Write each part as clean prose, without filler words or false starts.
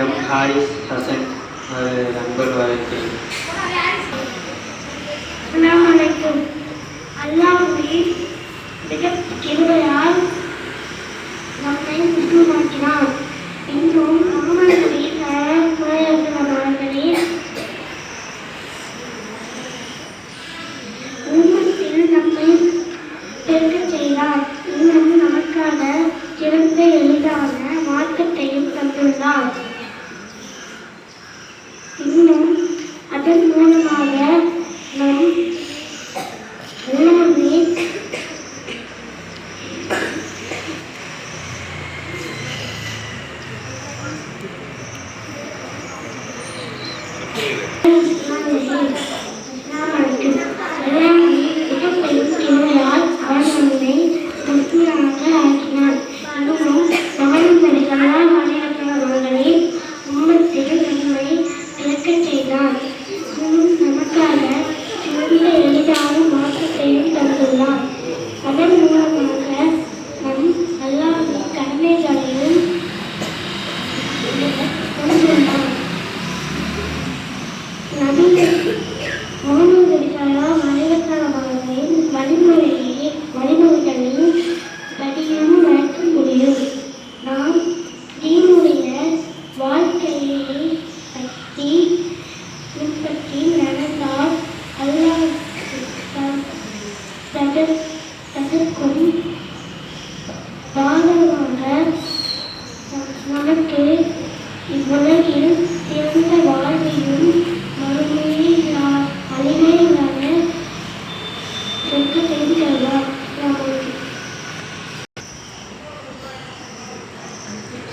M Harris Hasan நண்பர் வாழ்க்கை. அஸ்ஸலாமு அல்லாஹ்வின் கிருபையால் நம்மை முஸ்லிமாக்கினார். இன்றும் முகமது அவர்களின் உம்மத்தில் நம்மை பெருகச் செய்தார். இன்னும் நமக்கான சிறந்த எளிதான மார்க்கத்தையும் தந்துள்ளார். இன்னும் அதன் மூலமாக நம் உணவை நமக்கு இவ்வுலகில் சிறந்த வாழ்வையும் மறுமையில் அழிவையிலான சொர்க்கத்தையும் தருவார்.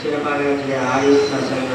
சிறப்பாக ஹாரிஸ் ஹசன்